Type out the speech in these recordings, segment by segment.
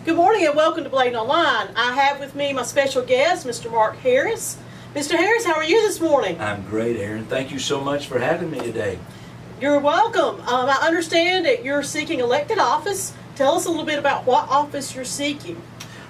Good morning and welcome to BladenOnline. I have with me my special guest, Mr. Mark Harris. Mr. Harris, how are you this morning? I'm great, Erin. Thank you so much for having me today. You're welcome. I understand that you're seeking elected office. Tell us a little bit about what office you're seeking.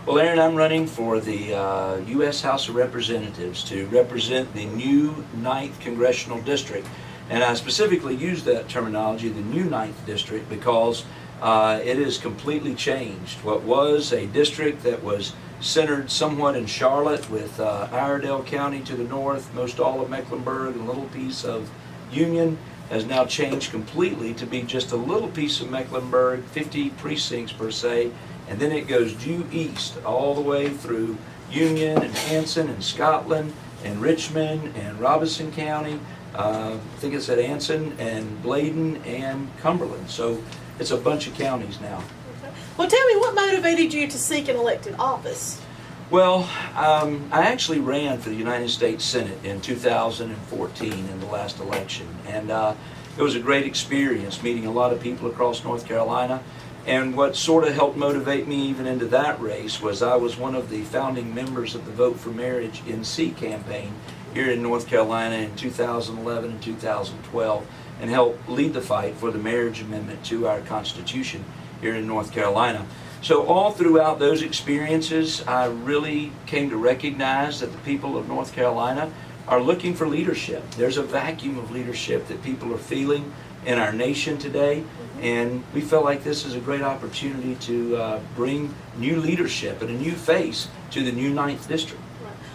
Well, Erin, I'm running for the U.S. House of Representatives to represent the new 9th Congressional District. And I specifically use that terminology, the new 9th District, because it has completely changed. What was a district that was centered somewhat in Charlotte with Iredell County to the north, most all of Mecklenburg, and a little piece of Union, has now changed completely to be just a little piece of Mecklenburg, 50 precincts per se, and then it goes due east all the way through Union and Anson and Scotland and Richmond and Robeson County. I think it's at Anson and Bladen and Cumberland. So it's a bunch of counties now. Okay. Well, tell me, what motivated you to seek an elected office? Well, I actually ran for the United States Senate in 2014 in the last election, and it was a great experience meeting a lot of people across North Carolina. And what sort of helped motivate me even into that race was I was one of the founding members of the Vote for Marriage NC campaign here in North Carolina in 2011 and 2012, and helped lead the fight for the marriage amendment to our Constitution here in North Carolina. So all throughout those experiences, I really came to recognize that the people of North Carolina are looking for leadership. There's a vacuum of leadership that people are feeling in our nation today, and we felt like this is a great opportunity to bring new leadership and a new face to the new 9th District.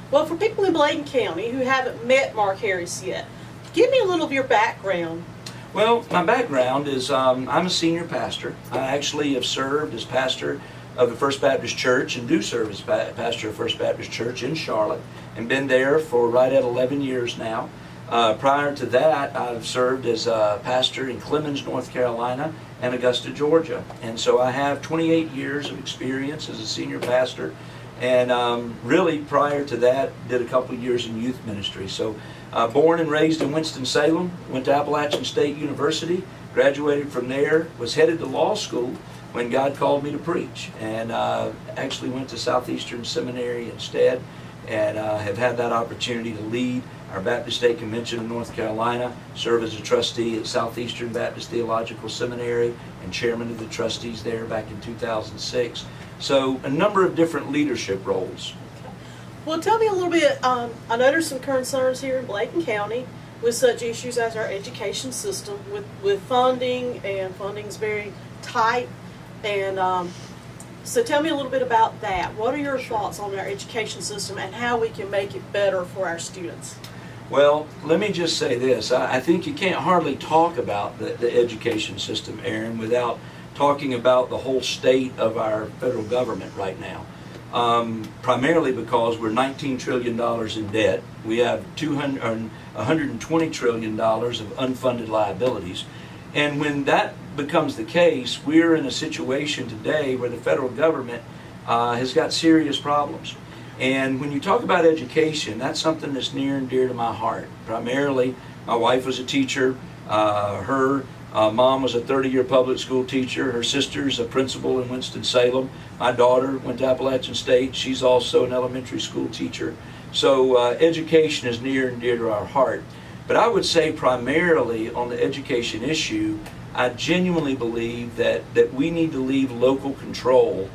Well, for people in Bladen County who haven't met Mark Harris yet, give me a little of your background. Well, my background is I'm a senior pastor. I actually have served as pastor of the First Baptist Church and do serve as pastor of First Baptist Church in Charlotte, and been there for right at 11 years now. Prior to that, I've served as a pastor in Clemens, North Carolina, and Augusta, Georgia. And so I have 28 years of experience as a senior pastor, and really prior to that, did a couple of years in youth ministry. So born and raised in Winston-Salem, went to Appalachian State University, graduated from there, was headed to law school when God called me to preach, and actually went to Southeastern Seminary instead, and have had that opportunity to lead our Baptist State Convention of North Carolina, serve as a trustee at Southeastern Baptist Theological Seminary, and chairman of the trustees there back in 2006. So a number of different leadership roles. Well, tell me a little bit. I know there's some concerns here in Bladen County with such issues as our education system, with funding, and funding is very tight. And so tell me a little bit about that. What are your thoughts on our education system and how we can make it better for our students? Well, let me just say this. I think you can't hardly talk about the education system, Erin, without talking about the whole state of our federal government right now. Primarily because we're $19 trillion in debt. We have $120 trillion of unfunded liabilities. And when that becomes the case, we're in a situation today where the federal government has got serious problems. And when you talk about education, that's something that's near and dear to my heart. Primarily, my wife was a teacher. Her mom was a 30-year public school teacher. Her sister's a principal in Winston-Salem. My daughter went to Appalachian State. She's also an elementary school teacher. So education is near and dear to our heart. But I would say primarily on the education issue, I genuinely believe that we need to leave local control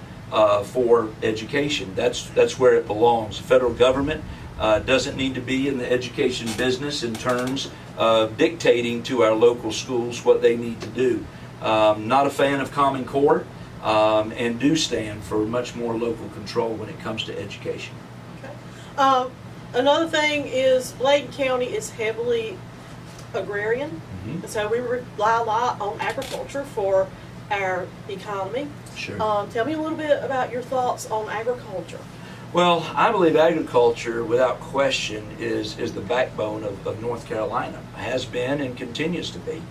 for education. That's where it belongs. The federal government doesn't need to be in the education business in terms of dictating to our local schools what they need to do. Not a fan of Common Core, and do stand for much more local control when it comes to education. Okay. Another thing is Bladen County is heavily agrarian, and so we rely a lot on agriculture for our economy. Sure. Tell me a little bit about your thoughts on agriculture. Well, I believe agriculture, without question, is the backbone of North Carolina. Has been and continues to be.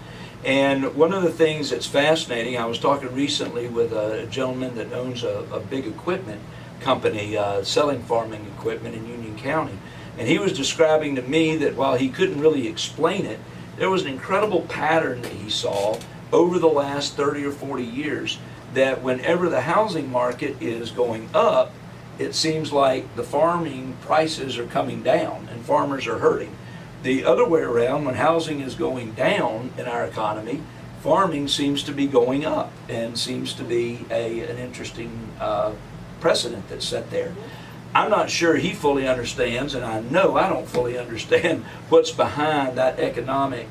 And one of the things that's fascinating, I was talking recently with a gentleman that owns a big equipment company selling farming equipment in Union County. And he was describing to me that while he couldn't really explain it, there was an incredible pattern that he saw over the last 30 or 40 years that whenever the housing market is going up, it seems like the farming prices are coming down and farmers are hurting. The other way around, when housing is going down in our economy, farming seems to be going up and seems to be an interesting precedent that's set there. I'm not sure he fully understands, and I know I don't fully understand what's behind that economic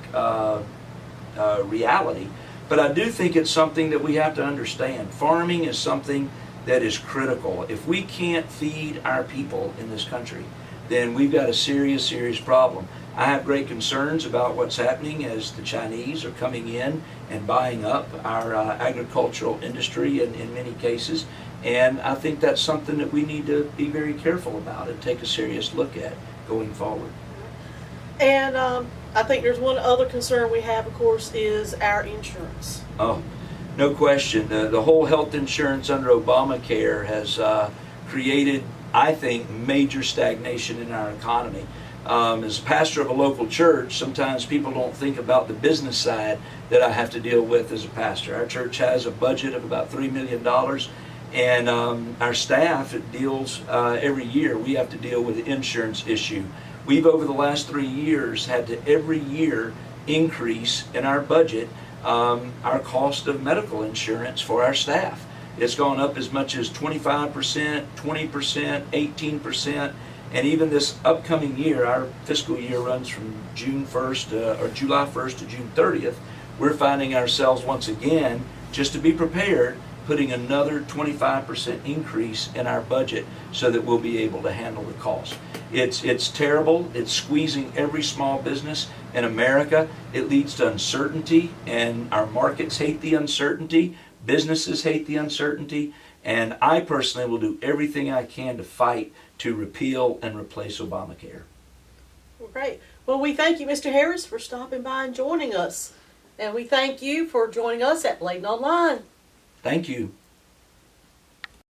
reality, but I do think it's something that we have to understand. Farming is something that is critical. If we can't feed our people in this country, then we've got a serious, serious problem. I have great concerns about what's happening as the Chinese are coming in and buying up our agricultural industry in many cases. And I think that's something that we need to be very careful about and take a serious look at going forward. And I think there's one other concern we have, of course, is our insurance. Oh, no question. The whole health insurance under Obamacare has created, I think, major stagnation in our economy. As a pastor of a local church, sometimes people don't think about the business side that I have to deal with as a pastor. Our church has a budget of about $3 million, and our staff deals every year. We have to deal with the insurance issue. We've, over the last 3 years, had to every year increase in our budget our cost of medical insurance for our staff. It's gone up as much as 25%, 20%, 18%. And even this upcoming year, our fiscal year runs from June 1st or July 1st to June 30th. We're finding ourselves once again, just to be prepared, putting another 25% increase in our budget so that we'll be able to handle the cost. It's terrible. It's squeezing every small business in America. It leads to uncertainty, and our markets hate the uncertainty. Businesses hate the uncertainty. And I personally will do everything I can to fight to repeal and replace Obamacare. Well, great. Well, we thank you, Mr. Harris, for stopping by and joining us. And we thank you for joining us at BladenOnline. Thank you.